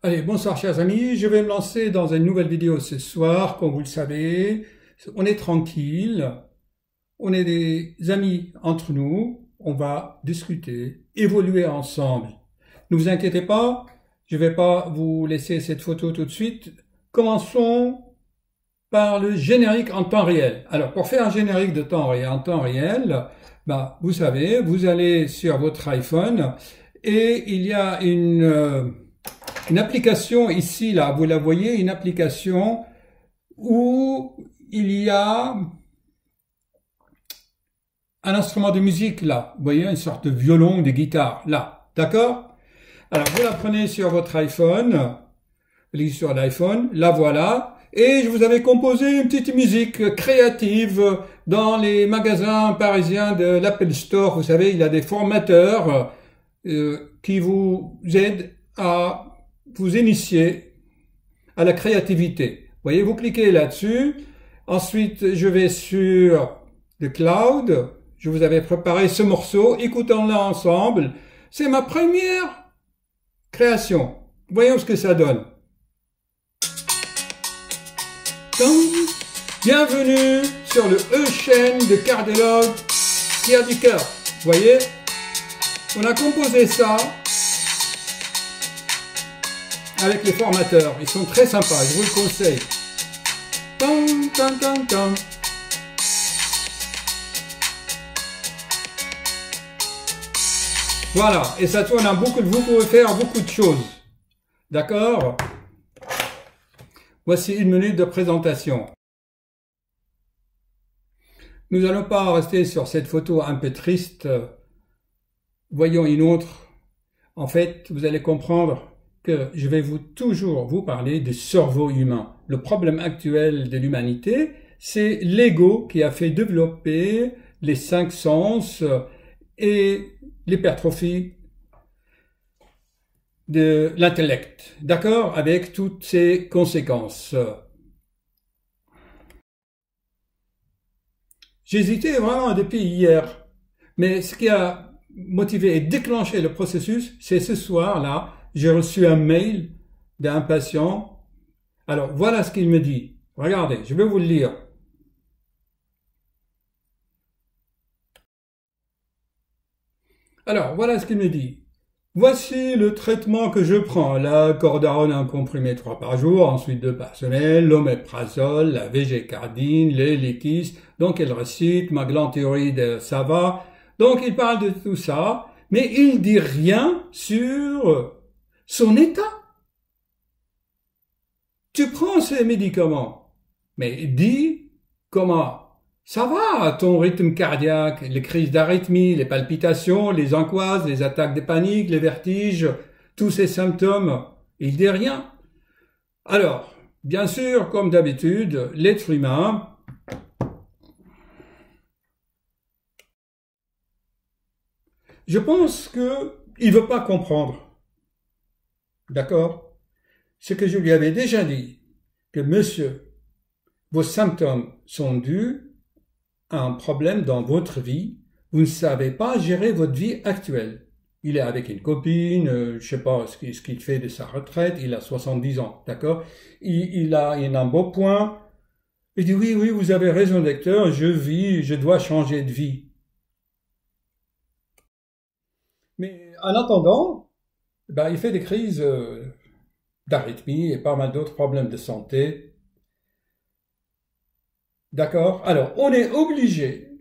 Allez, bonsoir chers amis, je vais me lancer dans une nouvelle vidéo ce soir, comme vous le savez. On est tranquille, on est des amis entre nous, on va discuter, évoluer ensemble. Ne vous inquiétez pas, je ne vais pas vous laisser cette photo tout de suite. Commençons par le générique en temps réel. Alors, pour faire un générique de temps réel, en temps réel, vous savez, vous allez sur votre iPhone et il y a une application ici, là, vous la voyez, une application où il y a un instrument de musique, là. Vous voyez, une sorte de violon, de guitare, là. D'accord? Alors, vous la prenez sur votre iPhone, vous cliquez sur l'iPhone, la voilà, et je vous avais composé une petite musique créative dans les magasins parisiens de l'Apple Store. Vous savez, il y a des formateurs qui vous aident à vous initier à la créativité. Vous voyez, vous cliquez là-dessus. Ensuite, je vais sur le cloud. Je vous avais préparé ce morceau. Écoutons-le ensemble. C'est ma première création. Voyons ce que ça donne. Bienvenue sur le E-chaîne de cardiologue Pierre du Cœur. Vous voyez, on a composé ça avec les formateurs. Ils sont très sympas, je vous le conseille. Voilà, et ça tourne à beaucoup, vous pouvez faire beaucoup de choses. D'accord? Voici une minute de présentation. Nous n'allons pas rester sur cette photo un peu triste. Voyons une autre. En fait, vous allez comprendre que je vais toujours vous parler du cerveau humain. Le problème actuel de l'humanité, c'est l'ego qui a fait développer les 5 sens et l'hypertrophie de l'intellect. D'accord? Avec toutes ses conséquences. J'hésitais vraiment depuis hier, mais ce qui a motivé et déclenché le processus, c'est ce soir-là, j'ai reçu un mail d'un patient. Alors, voilà ce qu'il me dit. Regardez, je vais vous le lire. Alors, voilà ce qu'il me dit. Voici le traitement que je prends. La cordarone, un comprimé 3 par jour, ensuite 2 par semaine, l'oméprazole, la végécardine, les liquis. Donc, elle récite, ma glande thyroïde, ça va. Donc, il parle de tout ça, mais il dit rien sur son état. Tu prends ces médicaments, mais dis comment ça va, ton rythme cardiaque, les crises d'arythmie, les palpitations, les angoisses, les attaques de panique, les vertiges, tous ces symptômes, il dit rien. Alors, bien sûr, comme d'habitude, l'être humain, je pense qu'il ne veut pas comprendre. D'accord? Ce que je lui avais déjà dit, que monsieur, vos symptômes sont dus à un problème dans votre vie, vous ne savez pas gérer votre vie actuelle. Il est avec une copine, je sais pas ce qu'il fait de sa retraite, il a 70 ans, d'accord? Il a un beau point. Il dit oui, vous avez raison, docteur, je dois changer de vie. Mais en attendant, il fait des crises d'arythmie et pas mal d'autres problèmes de santé. D'accord? Alors, on est obligé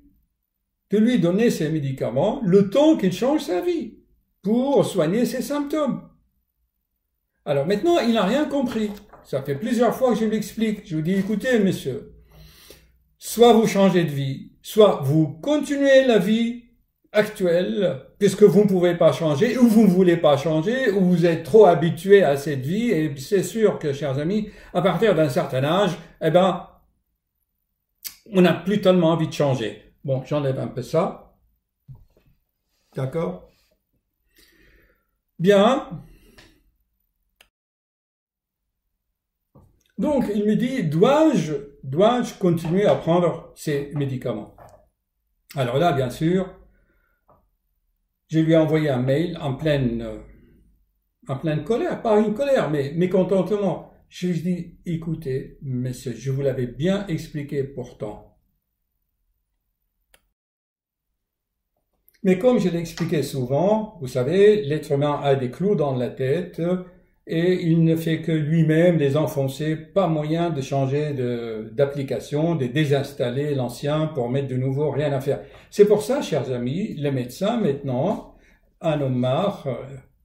de lui donner ses médicaments le temps qu'il change sa vie pour soigner ses symptômes. Alors maintenant, il n'a rien compris. Ça fait plusieurs fois que je lui explique. Je lui dis, écoutez, monsieur, soit vous changez de vie, soit vous continuez la vie actuelle, puisque vous ne pouvez pas changer, ou vous ne voulez pas changer, ou vous êtes trop habitué à cette vie, et c'est sûr que, chers amis, à partir d'un certain âge, on n'a plus tellement envie de changer. Bon, j'enlève un peu ça. D'accord? Bien. Donc, il me dit, dois-je continuer à prendre ces médicaments? Alors là, bien sûr, je lui ai envoyé un mail en pleine en pleine colère, pas une colère, mais mécontentement. Je lui dis, écoutez, monsieur, je vous l'avais bien expliqué pourtant. Mais comme je l'ai expliqué souvent, vous savez, l'être humain a des clous dans la tête et il ne fait que lui-même les enfoncer, pas moyen de changer d'application, de désinstaller l'ancien pour mettre de nouveau, rien à faire. C'est pour ça, chers amis, les médecins maintenant en ont marre.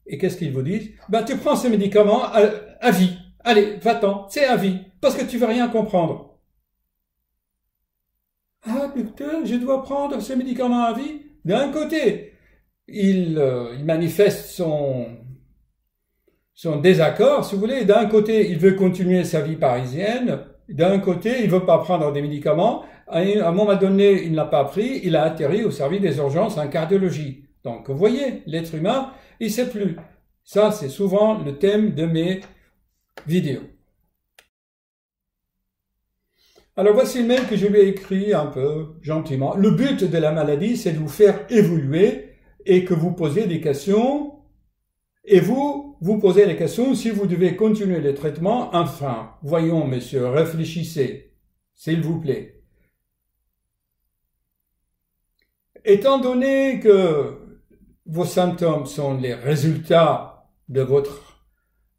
Et qu'est-ce qu'ils vous disent? Ben, tu prends ces médicaments à vie. Allez, va-t'en, c'est à vie, parce que tu vas rien comprendre. Ah, docteur, je dois prendre ces médicaments à vie? D'un côté, il manifeste son désaccord, si vous voulez. D'un côté, il veut continuer sa vie parisienne. D'un côté, il veut pas prendre des médicaments. À un moment donné, il n'a pas pris. Il a atterri au service des urgences en cardiologie. Donc, vous voyez, l'être humain, il sait plus. Ça, c'est souvent le thème de mes vidéos. Alors, voici le mail que je lui ai écrit un peu gentiment. Le but de la maladie, c'est de vous faire évoluer et que vous posiez des questions. Et vous posez les questions si vous devez continuer les traitements. Enfin, voyons, monsieur, réfléchissez, s'il vous plaît. Étant donné que vos symptômes sont les résultats de votre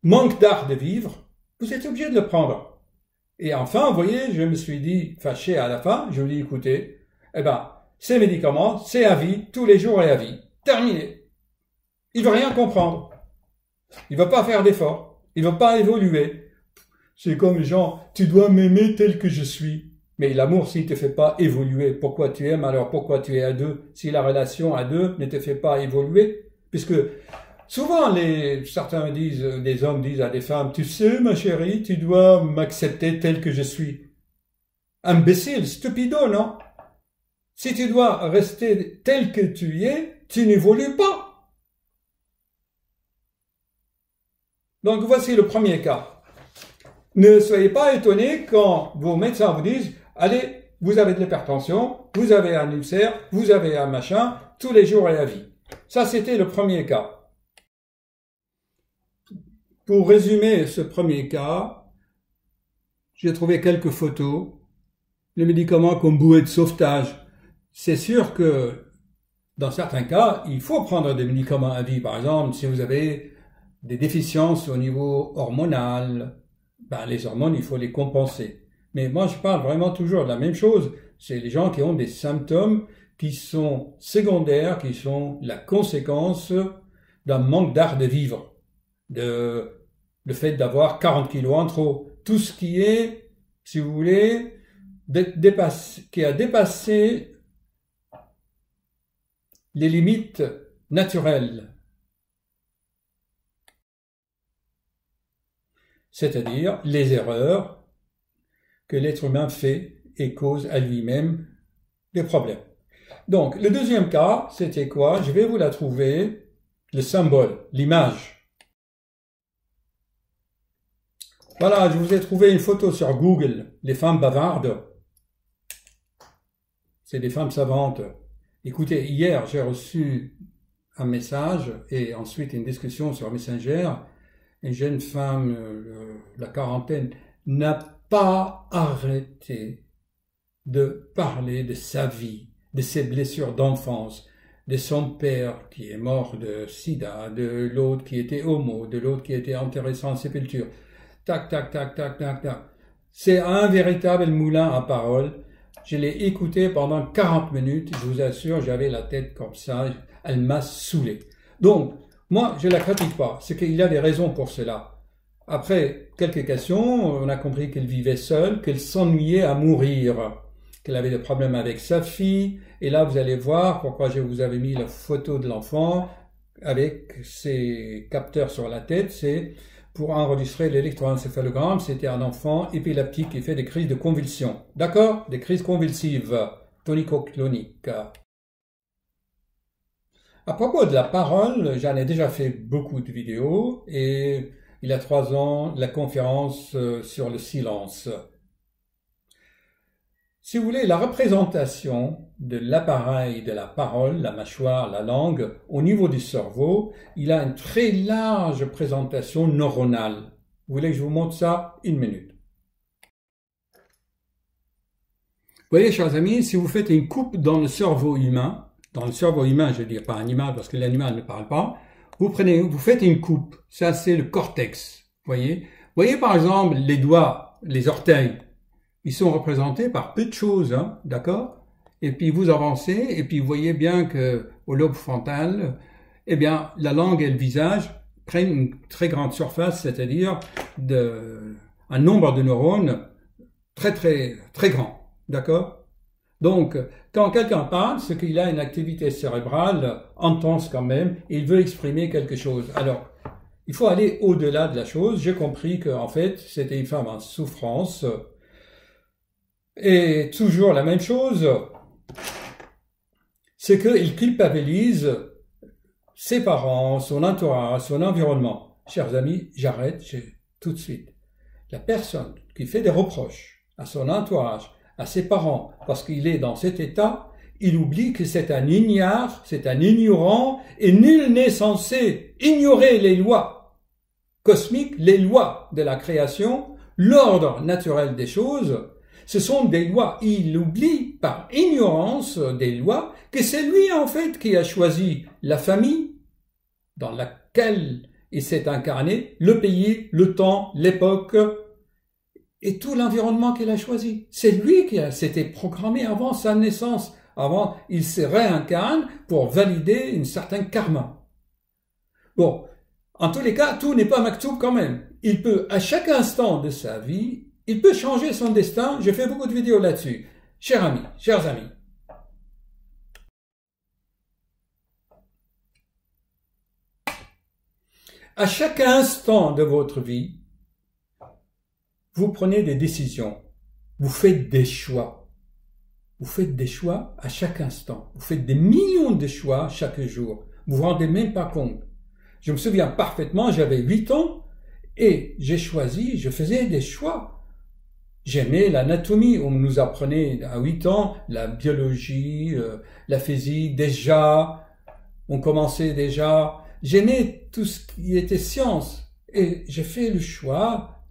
manque d'art de vivre, vous êtes obligé de le prendre. Et enfin, vous voyez, je me suis dit, fâché à la fin, je lui ai dit, écoutez, eh ben, ces médicaments, c'est à vie, tous les jours et à vie. Terminé. Il veut rien comprendre. Il veut pas faire d'efforts. Il veut pas évoluer. C'est comme les gens, tu dois m'aimer tel que je suis. Mais l'amour, s'il te fait pas évoluer, pourquoi tu aimes, alors pourquoi tu es à deux? Si la relation à deux ne te fait pas évoluer, puisque souvent certains disent, des hommes disent à des femmes, tu sais, ma chérie, tu dois m'accepter tel que je suis. Imbécile, stupido, non? Si tu dois rester tel que tu es, tu n'évolues pas. Donc voici le premier cas. Ne soyez pas étonnés quand vos médecins vous disent, allez, vous avez de l'hypertension, vous avez un ulcère, vous avez un machin, tous les jours et à vie. Ça, c'était le premier cas. Pour résumer ce premier cas, j'ai trouvé quelques photos. Les médicaments comme bouée de sauvetage. C'est sûr que dans certains cas, il faut prendre des médicaments à vie. Par exemple, si vous avez des déficiences au niveau hormonal, ben les hormones, il faut les compenser. Mais moi, je parle vraiment toujours de la même chose. C'est les gens qui ont des symptômes qui sont secondaires, qui sont la conséquence d'un manque d'art de vivre, le fait d'avoir 40 kilos en trop. Tout ce qui est, si vous voulez, qui a dépassé les limites naturelles. C'est-à-dire les erreurs que l'être humain fait et cause à lui-même des problèmes. Donc, le deuxième cas, c'était quoi? Je vais vous la trouver, le symbole, l'image. Voilà, je vous ai trouvé une photo sur Google, les femmes bavardes. C'est des femmes savantes. Écoutez, hier, j'ai reçu un message et ensuite une discussion sur Messenger. Une jeune femme, la quarantaine, n'a pas arrêté de parler de sa vie, de ses blessures d'enfance, de son père qui est mort de sida, de l'autre qui était homo, de l'autre qui était enterré sans sépulture. Tac, tac, tac, tac, tac, tac. C'est un véritable moulin à paroles. Je l'ai écouté pendant 40 minutes, je vous assure, j'avais la tête comme ça, elle m'a saoulé. Donc, moi, je la critique pas, c'est qu'il y a des raisons pour cela. Après quelques questions, on a compris qu'elle vivait seule, qu'elle s'ennuyait à mourir, qu'elle avait des problèmes avec sa fille, et là vous allez voir pourquoi je vous avais mis la photo de l'enfant avec ses capteurs sur la tête, c'est pour enregistrer l'électroencéphalogramme, c'était un enfant épileptique qui fait des crises de convulsions. D'accord? Des crises convulsives, tonico-cloniques. À propos de la parole, j'en ai déjà fait beaucoup de vidéos et il y a 3 ans, la conférence sur le silence. si vous voulez, la représentation de l'appareil de la parole, la mâchoire, la langue, au niveau du cerveau, il a une très large présentation neuronale. Vous voulez que je vous montre ça? Une minute. Vous voyez, chers amis, si vous faites une coupe dans le cerveau humain, je veux dire pas animal parce que l'animal ne parle pas, vous faites une coupe. Ça, c'est le cortex. Vous voyez par exemple les doigts, les orteils. Ils sont représentés par peu de choses, hein, d'accord? Et puis vous avancez, et puis vous voyez bien que au lobe frontal, eh bien, la langue et le visage prennent une très grande surface, c'est-à-dire un nombre de neurones très grand, d'accord? Donc, quand quelqu'un parle, c'est qu'il a une activité cérébrale intense quand même, et il veut exprimer quelque chose. Alors, il faut aller au-delà de la chose. J'ai compris qu'en fait, c'était une femme en souffrance. Et toujours la même chose, c'est qu'il culpabilise ses parents, son entourage, son environnement. Chers amis, j'arrête tout de suite. La personne qui fait des reproches à son entourage, à ses parents, parce qu'il est dans cet état, il oublie que c'est un ignare, c'est un ignorant, et nul n'est censé ignorer les lois cosmiques, les lois de la création, l'ordre naturel des choses. Ce sont des lois. Il oublie par ignorance des lois que c'est lui en fait qui a choisi la famille dans laquelle il s'est incarné, le pays, le temps, l'époque et tout l'environnement qu'il a choisi. C'est lui qui s'était programmé avant sa naissance. Avant, il se réincarne pour valider une certaine karma. Bon, en tous les cas, tout n'est pas maktoub quand même. Il peut, à chaque instant de sa vie, il peut changer son destin. J'ai fait beaucoup de vidéos là-dessus. Chers amis, à chaque instant de votre vie, vous prenez des décisions. Vous faites des choix. Vous faites des choix à chaque instant. Vous faites des millions de choix chaque jour. Vous vous rendez même pas compte. Je me souviens parfaitement, j'avais 8 ans et je faisais des choix. J'aimais l'anatomie, on nous apprenait à 8 ans la biologie, la physique, déjà, on commençait déjà. J'aimais tout ce qui était science et j'ai fait le choix,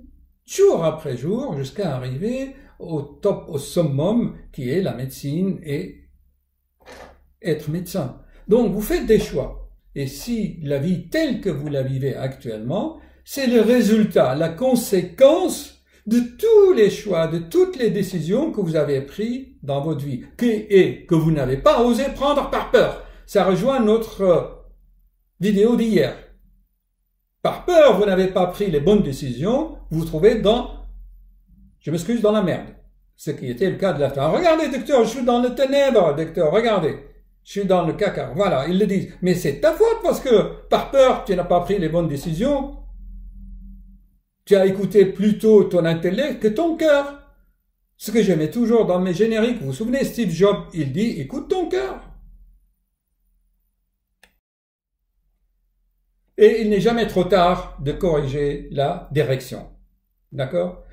jour après jour, jusqu'à arriver au top, au summum, qui est la médecine et être médecin. Donc, vous faites des choix. Et si la vie telle que vous la vivez actuellement, c'est le résultat, la conséquence de tous les choix, de toutes les décisions que vous avez prises dans votre vie, et que vous n'avez pas osé prendre par peur. Ça rejoint notre vidéo d'hier. Par peur, vous n'avez pas pris les bonnes décisions, vous vous trouvez dans la merde. Ce qui était le cas de la femme. Regardez, docteur, je suis dans le ténèbre, docteur, regardez. Je suis dans le caca. Voilà, ils le disent. Mais c'est ta faute parce que, par peur, tu n'as pas pris les bonnes décisions. Tu as écouté plutôt ton intellect que ton cœur. Ce que j'aimais toujours dans mes génériques, vous vous souvenez, Steve Jobs, il dit, écoute ton cœur. Et il n'est jamais trop tard de corriger la direction. D'accord?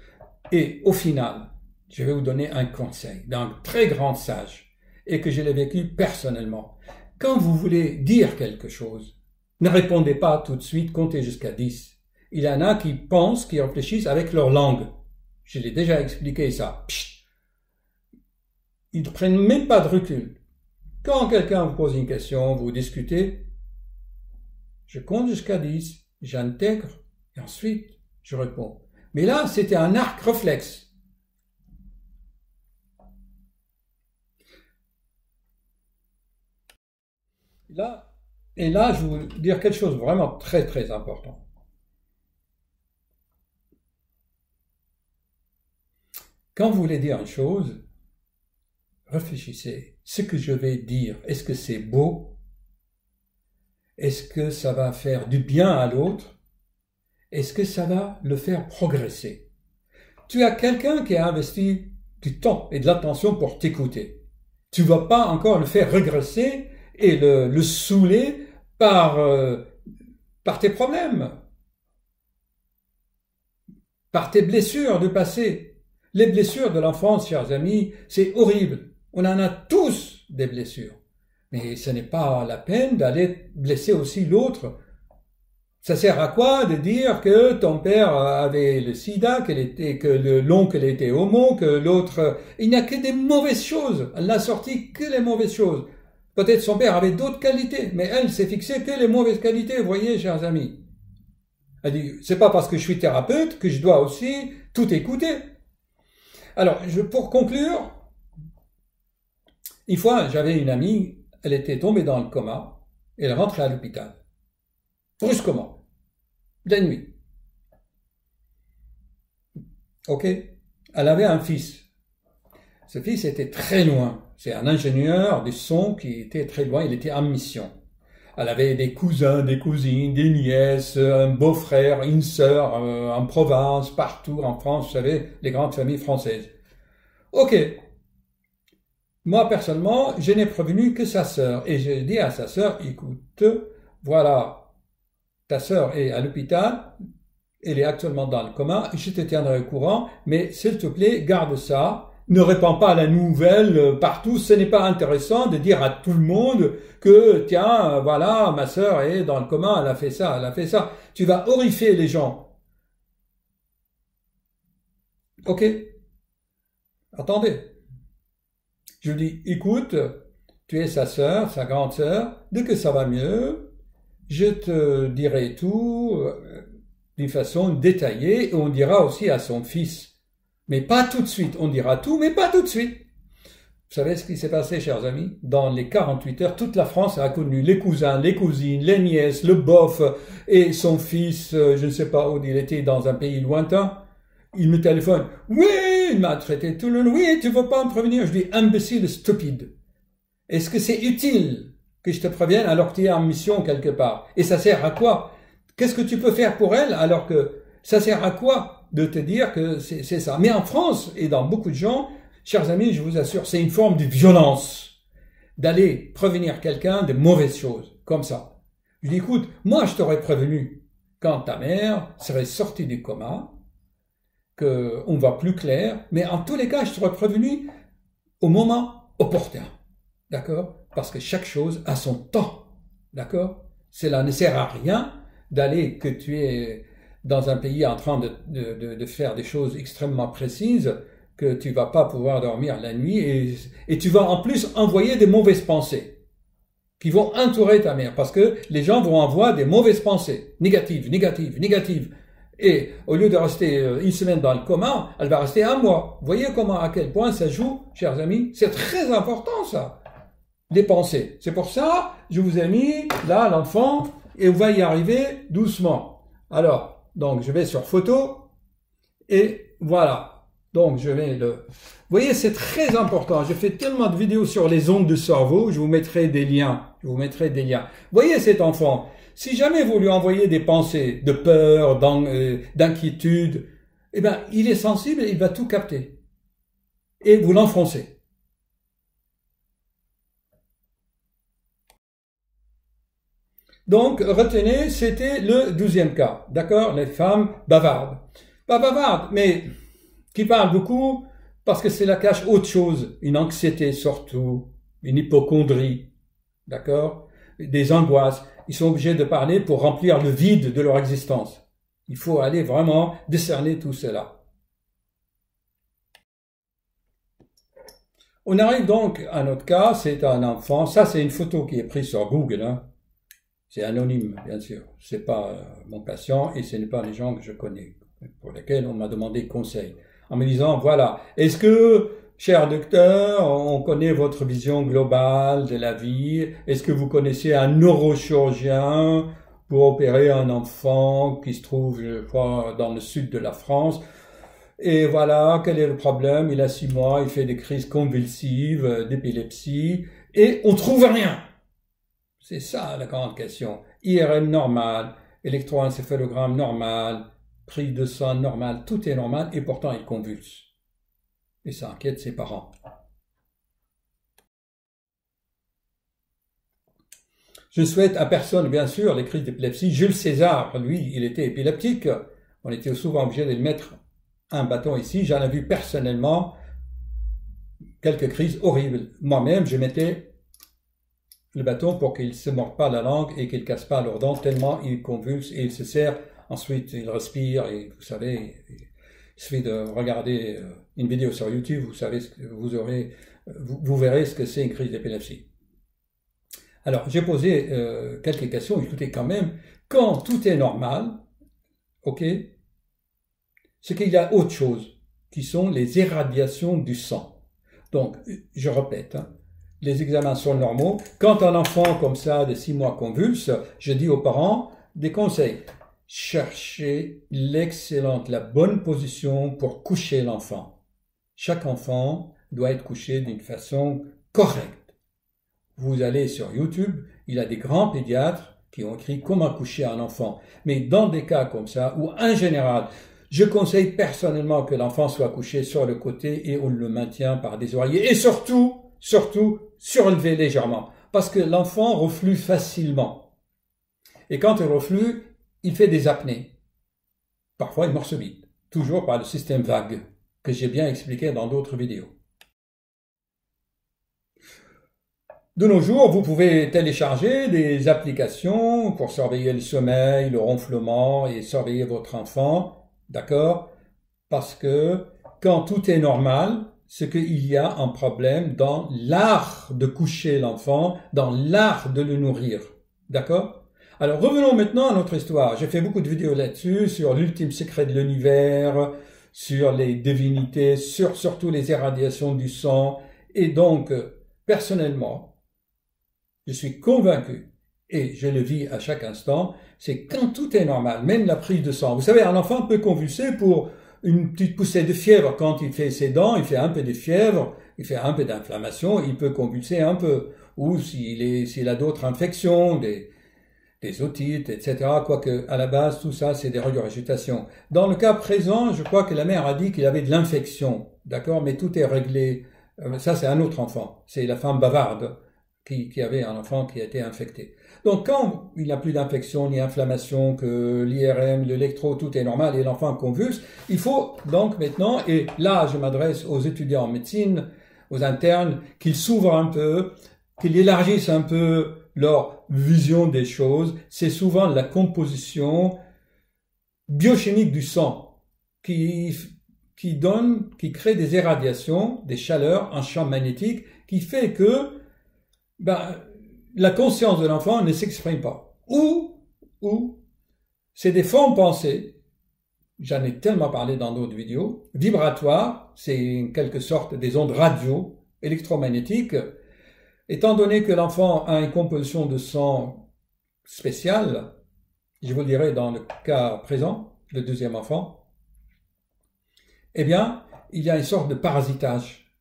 Et au final, je vais vous donner un conseil d'un très grand sage et que je l'ai vécu personnellement. Quand vous voulez dire quelque chose, ne répondez pas tout de suite, comptez jusqu'à 10. Il y en a qui pensent, qui réfléchissent avec leur langue. Je l'ai déjà expliqué ça. Psst. Ils ne prennent même pas de recul. Quand quelqu'un vous pose une question, vous discutez, je compte jusqu'à 10, j'intègre et ensuite je réponds. Mais là, c'était un arc réflexe. Et là, je vais vous dire quelque chose de vraiment très très important. Quand vous voulez dire une chose, réfléchissez. Ce que je vais dire, est-ce que c'est beau? Est-ce que ça va faire du bien à l'autre? Est-ce que ça va le faire progresser? Tu as quelqu'un qui a investi du temps et de l'attention pour t'écouter. Tu ne vas pas encore le faire régresser et le saouler par tes problèmes, par tes blessures du passé. Les blessures de l'enfance, chers amis, c'est horrible. On en a tous des blessures. Mais ce n'est pas la peine d'aller blesser aussi l'autre. Ça sert à quoi de dire que ton père avait le sida, que l'oncle était homo, que l'autre... Il n'y a que des mauvaises choses. Elle n'a sorti que les mauvaises choses. Peut-être son père avait d'autres qualités, mais elle s'est fixée que les mauvaises qualités, vous voyez, chers amis. Elle dit, c'est pas parce que je suis thérapeute que je dois aussi tout écouter. Alors, pour conclure, une fois, j'avais une amie, elle était tombée dans le coma, et elle rentrait à l'hôpital. Brusquement. De la nuit. Ok? Elle avait un fils. Ce fils était très loin. C'est un ingénieur du son qui était très loin, il était en mission. Elle avait des cousins, des cousines, des nièces, un beau-frère, une sœur en province, partout en France, vous savez, les grandes familles françaises. Ok. Moi, personnellement, je n'ai prévenu que sa sœur. Et j'ai dit à sa sœur, écoute, voilà, ta sœur est à l'hôpital, elle est actuellement dans le coma, je te tiendrai au courant, mais s'il te plaît, garde ça. Ne répands pas la nouvelle partout, ce n'est pas intéressant de dire à tout le monde que, tiens, voilà, ma sœur est dans le coma, elle a fait ça, elle a fait ça. Tu vas horrifier les gens. Ok? Attendez. Je lui dis, écoute, tu es sa sœur, sa grande sœur, dès que ça va mieux, je te dirai tout d'une façon détaillée et on dira aussi à son fils. Mais pas tout de suite. On dira tout, mais pas tout de suite. Vous savez ce qui s'est passé, chers amis? Dans les 48 heures, toute la France a connu les cousins, les cousines, les nièces, le bof et son fils, je ne sais pas où il était, dans un pays lointain. Il me téléphone. Oui, il m'a traité tout le long. Oui, tu veux pas me prévenir? Je dis, imbécile, stupide. Est-ce que c'est utile que je te prévienne alors que tu es en mission quelque part? Et ça sert à quoi? Qu'est-ce que tu peux faire pour elle alors que ça sert à quoi de te dire que c'est ça? Mais en France et dans beaucoup de gens, chers amis, je vous assure, c'est une forme de violence d'aller prévenir quelqu'un de mauvaises choses, comme ça. Je dis, écoute, moi je t'aurais prévenu quand ta mère serait sortie du coma, qu'on va plus clair, mais en tous les cas, je t'aurais prévenu au moment opportun. D'accord? Parce que chaque chose a son temps. D'accord? Cela ne sert à rien d'aller que tu es dans un pays en train de faire des choses extrêmement précises, que tu vas pas pouvoir dormir la nuit et tu vas en plus envoyer des mauvaises pensées qui vont entourer ta mère parce que les gens vont envoyer des mauvaises pensées, négatives, négatives, négatives. Et au lieu de rester une semaine dans le coma, elle va rester un mois. Vous voyez à quel point ça joue, chers amis? C'est très important ça, les pensées. C'est pour ça, je vous ai mis là l'enfant et on va y arriver doucement. Alors, donc je vais sur photo et voilà. Donc je vais le... Vous voyez, c'est très important. Je fais tellement de vidéos sur les ondes de cerveau, je vous mettrai des liens. Je vous mettrai des liens. Vous voyez cet enfant, si jamais vous lui envoyez des pensées de peur, d'inquiétude, eh ben, il est sensible, il va tout capter. Et vous l'enfoncez. Donc, retenez, c'était le 12e cas. D'accord? Les femmes bavardes. Pas bavardes, mais qui parlent beaucoup parce que cela cache autre chose. Une anxiété surtout, une hypocondrie. D'accord? Des angoisses. Ils sont obligés de parler pour remplir le vide de leur existence. Il faut aller vraiment décerner tout cela. On arrive donc à notre cas, c'est un enfant. Ça, c'est une photo qui est prise sur Google, hein. C'est anonyme, bien sûr. C'est pas mon patient et ce n'est pas les gens que je connais, pour lesquels on m'a demandé conseil. En me disant, voilà, est-ce que, cher docteur, on connaît votre vision globale de la vie? Est-ce que vous connaissez un neurochirurgien pour opérer un enfant qui se trouve, je crois, dans le sud de la France? Et voilà, quel est le problème? Il a 6 mois, il fait des crises convulsives, d'épilepsie, et on trouve rien. C'est ça la grande question. IRM normal, électroencéphalogramme normal, prise de sang normal, tout est normal et pourtant il convulse. Et ça inquiète ses parents. Je souhaite à personne, bien sûr, les crises d'épilepsie. Jules César, lui, il était épileptique. On était souvent obligé de le mettre un bâton ici. J'en ai vu personnellement quelques crises horribles. Moi-même, je mettais le bâton pour qu'il ne se morde pas la langue et qu'il ne casse pas leurs dents, tellement il convulse et il se serre. Ensuite, il respire et vous savez, il suffit de regarder une vidéo sur YouTube, vous savez, vous verrez ce que c'est une crise d'épilepsie. Alors, j'ai posé quelques questions. Écoutez, quand même, quand tout est normal, ok, c'est qu'il y a autre chose, qui sont les irradiations du sang. Donc, je répète, hein, les examens sont normaux. Quand un enfant comme ça, de 6 mois convulse, je dis aux parents des conseils. Cherchez l'excellente, la bonne position pour coucher l'enfant. Chaque enfant doit être couché d'une façon correcte. Vous allez sur YouTube, il y a des grands pédiatres qui ont écrit comment coucher un enfant. Mais dans des cas comme ça, ou en général, je conseille personnellement que l'enfant soit couché sur le côté et on le maintient par des oreillers. Et surtout, surélevé légèrement. Parce que l'enfant reflue facilement. Et quand il reflue, il fait des apnées. Parfois, il meurt subite. Toujours par le système vague, que j'ai bien expliqué dans d'autres vidéos. De nos jours, vous pouvez télécharger des applications pour surveiller le sommeil, le ronflement et surveiller votre enfant, d'accord? Parce que quand tout est normal, c'est qu'il y a un problème dans l'art de coucher l'enfant, dans l'art de le nourrir, d'accord? Alors revenons maintenant à notre histoire. J'ai fait beaucoup de vidéos là-dessus, sur l'ultime secret de l'univers, sur les divinités, sur surtout les irradiations du sang. Et donc, personnellement, je suis convaincu, et je le vis à chaque instant, c'est quand tout est normal, même la prise de sang. Vous savez, un enfant peut convulser pour une petite poussée de fièvre. Quand il fait ses dents, il fait un peu de fièvre, il fait un peu d'inflammation, il peut convulser un peu. Ou s'il a d'autres infections, des otites, etc. Quoique, à la base, tout ça, c'est des regurgitations. Dans le cas présent, je crois que la mère a dit qu'il avait de l'infection. D'accord? Mais tout est réglé. Ça, c'est un autre enfant. C'est la femme bavarde qui avait un enfant qui a été infecté. Donc, quand il n'y a plus d'infection ni inflammation, que l'IRM, l'électro, tout est normal et l'enfant convulse, il faut donc maintenant, et là, je m'adresse aux étudiants en médecine, aux internes, qu'ils s'ouvrent un peu, qu'ils élargissent un peu leur vision des choses. C'est souvent la composition biochimique du sang qui crée des irradiations, des chaleurs, un champ magnétique qui fait que la conscience de l'enfant ne s'exprime pas. Ou c'est des formes pensées, j'en ai tellement parlé dans d'autres vidéos, vibratoires, c'est en quelque sorte des ondes radio, électromagnétiques. Étant donné que l'enfant a une composition de sang spéciale, je vous le dirai dans le cas présent, le deuxième enfant, eh bien, il y a une sorte de parasitage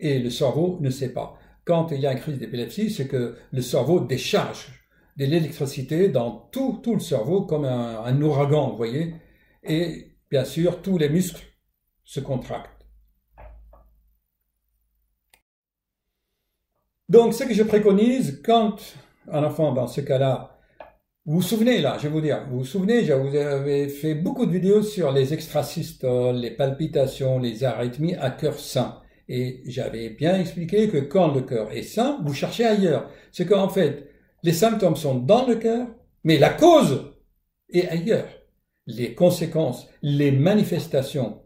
et le cerveau ne sait pas. Quand il y a une crise d'épilepsie, c'est que le cerveau décharge de l'électricité dans tout le cerveau comme un ouragan, vous voyez, et bien sûr, tous les muscles se contractent. Donc, ce que je préconise, quand un enfant, dans ce cas-là, vous vous souvenez, là, je vais vous dire, vous vous souvenez, je vous avais fait beaucoup de vidéos sur les extrasystoles, les palpitations, les arythmies à cœur sain. Et j'avais bien expliqué que quand le cœur est sain, vous cherchez ailleurs. C'est qu'en fait, les symptômes sont dans le cœur, mais la cause est ailleurs. Les conséquences, les manifestations,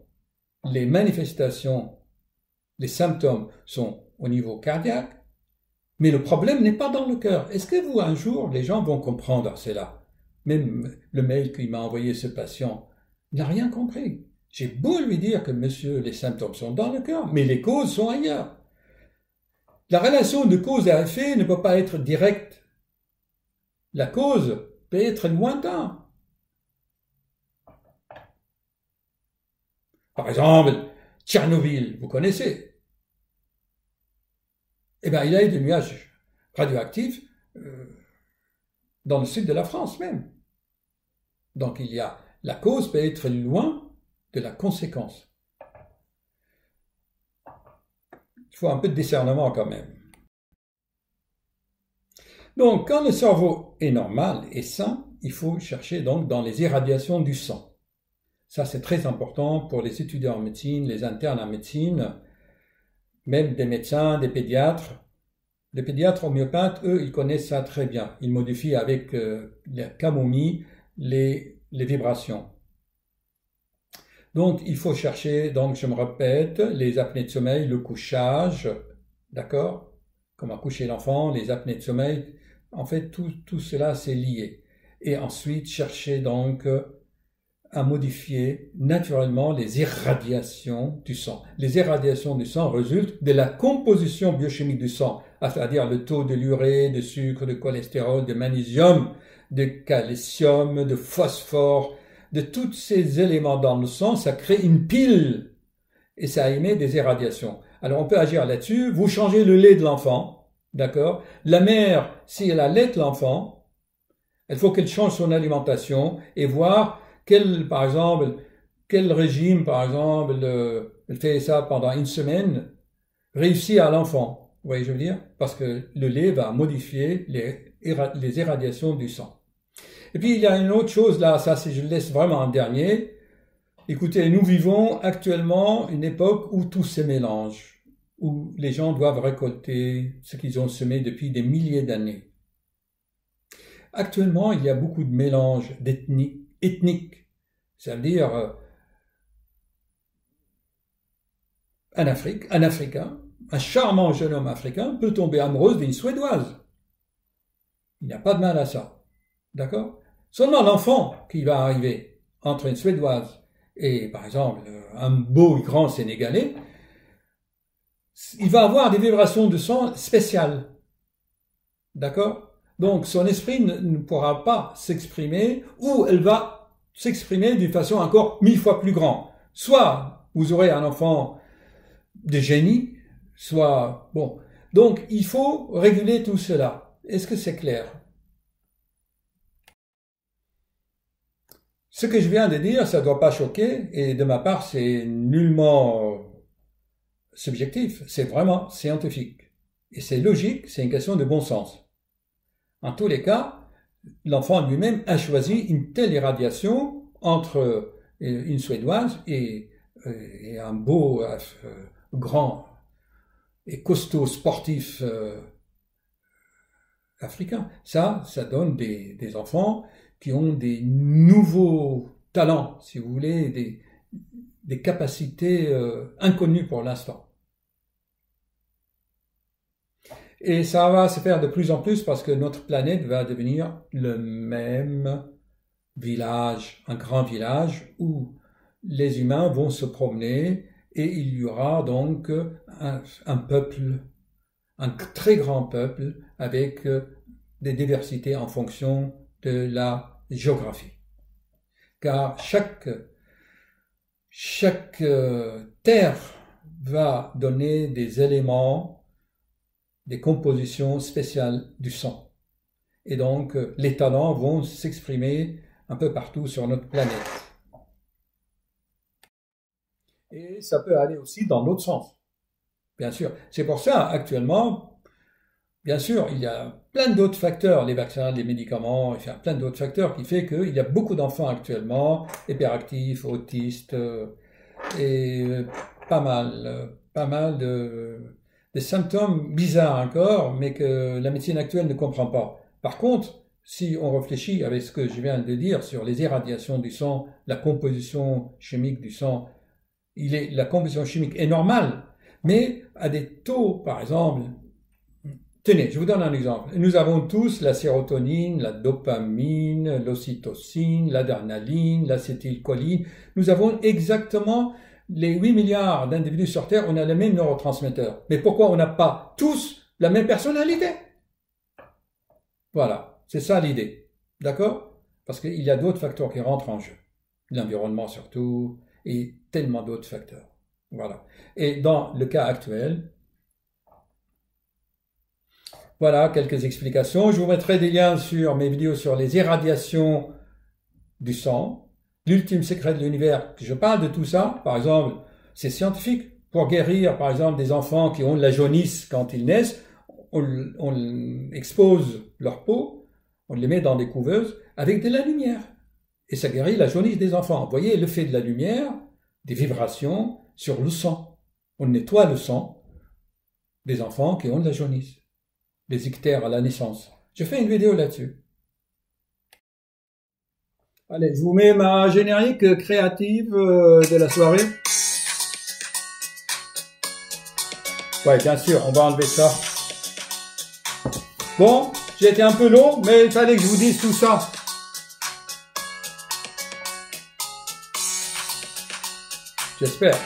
les symptômes sont au niveau cardiaque, mais le problème n'est pas dans le cœur. Est-ce que vous, un jour, les gens vont comprendre cela? Même le mail qu'il m'a envoyé ce patient n'a rien compris. J'ai beau lui dire que, monsieur, les symptômes sont dans le cœur, mais les causes sont ailleurs. La relation de cause à effet ne peut pas être directe. La cause peut être lointaine. Par exemple, Tchernobyl, vous connaissez. Eh bien, il y a eu des nuages radioactifs dans le sud de la France même. Donc, la cause peut être loin de la conséquence. Il faut un peu de discernement quand même. Donc, quand le cerveau est normal et sain, il faut chercher donc dans les irradiations du sang. Ça, c'est très important pour les étudiants en médecine, les internes en médecine, même des médecins, des pédiatres. Les pédiatres homéopathes, eux, ils connaissent ça très bien. Ils modifient avec la camomille les vibrations. Donc, il faut chercher, donc je me répète, les apnées de sommeil, le couchage, d'accord? Comment coucher l'enfant, les apnées de sommeil. En fait, tout cela, c'est lié. Et ensuite, chercher donc à modifier naturellement les irradiations du sang. Les irradiations du sang résultent de la composition biochimique du sang, c'est-à-dire le taux de l'urée, de sucre, de cholestérol, de magnésium, de calcium, de phosphore, de tous ces éléments dans le sang. Ça crée une pile et ça émet des irradiations. Alors on peut agir là-dessus. Vous changez le lait de l'enfant, d'accord? La mère, si elle allait l'enfant, il faut qu'elle change son alimentation et voir par exemple, quel régime, par exemple, elle fait ça pendant une semaine, réussit à l'enfant. Vous voyez, je veux dire? Parce que le lait va modifier les irradiations du sang. Et puis, il y a une autre chose là, ça, je le laisse vraiment en dernier. Écoutez, nous vivons actuellement une époque où tout se mélange, où les gens doivent récolter ce qu'ils ont semé depuis des milliers d'années. Actuellement, il y a beaucoup de mélange ethnique. Ça veut dire un Africain, un charmant jeune homme africain peut tomber amoureuse d'une Suédoise. Il n'y a pas de mal à ça. D'accord? Seulement l'enfant qui va arriver entre une Suédoise et, par exemple, un beau et grand Sénégalais, il va avoir des vibrations de sang spéciales. D'accord? Donc son esprit ne pourra pas s'exprimer, ou elle va s'exprimer d'une façon encore 1000 fois plus grande. Soit vous aurez un enfant de génie, soit... Bon. Donc il faut réguler tout cela. Est-ce que c'est clair? Ce que je viens de dire, ça ne doit pas choquer, et de ma part, c'est nullement subjectif, c'est vraiment scientifique. Et c'est logique, c'est une question de bon sens. En tous les cas, l'enfant lui-même a choisi une telle irradiation entre une Suédoise et un beau, grand et costaud sportif africain. Ça donne des enfants qui ont des nouveaux talents, si vous voulez, des capacités inconnues pour l'instant. Et ça va se faire de plus en plus parce que notre planète va devenir le même village, un grand village où les humains vont se promener et il y aura donc un peuple, un très grand peuple avec des diversités en fonction de la géographie. Car chaque terre va donner des éléments, des compositions spéciales du sang. Et donc, les talents vont s'exprimer un peu partout sur notre planète. Et ça peut aller aussi dans l'autre sens, bien sûr. C'est pour ça, actuellement, bien sûr, il y a plein d'autres facteurs, les vaccins, les médicaments, enfin, plein d'autres facteurs qui fait qu'il y a beaucoup d'enfants actuellement, hyperactifs, autistes, et pas mal des symptômes bizarres encore, mais que la médecine actuelle ne comprend pas. Par contre, si on réfléchit avec ce que je viens de dire sur les irradiations du sang, la composition chimique du sang, la composition chimique est normale, mais à des taux, par exemple, tenez, je vous donne un exemple. Nous avons tous la sérotonine, la dopamine, l'ocytocine, l'adrénaline, l'acétylcholine. Nous avons exactement les 8 milliards d'individus sur Terre, on a les mêmes neurotransmetteurs. Mais pourquoi on n'a pas tous la même personnalité? Voilà, c'est ça l'idée. D'accord? Parce qu'il y a d'autres facteurs qui rentrent en jeu. L'environnement surtout, et tellement d'autres facteurs. Voilà. Et dans le cas actuel, voilà quelques explications. Je vous mettrai des liens sur mes vidéos sur les irradiations du sang, l'ultime secret de l'univers. Je parle de tout ça, par exemple, c'est scientifique. Pour guérir, par exemple, des enfants qui ont de la jaunisse quand ils naissent, on expose leur peau, on les met dans des couveuses avec de la lumière. et ça guérit la jaunisse des enfants. Vous voyez l'effet de la lumière, des vibrations sur le sang. On nettoie le sang des enfants qui ont de la jaunisse, des ictères à la naissance. J'ai fait une vidéo là-dessus. Allez, je vous mets ma générique créative de la soirée. Ouais, bien sûr, on va enlever ça. Bon, j'ai été un peu long, mais il fallait que je vous dise tout ça. J'espère.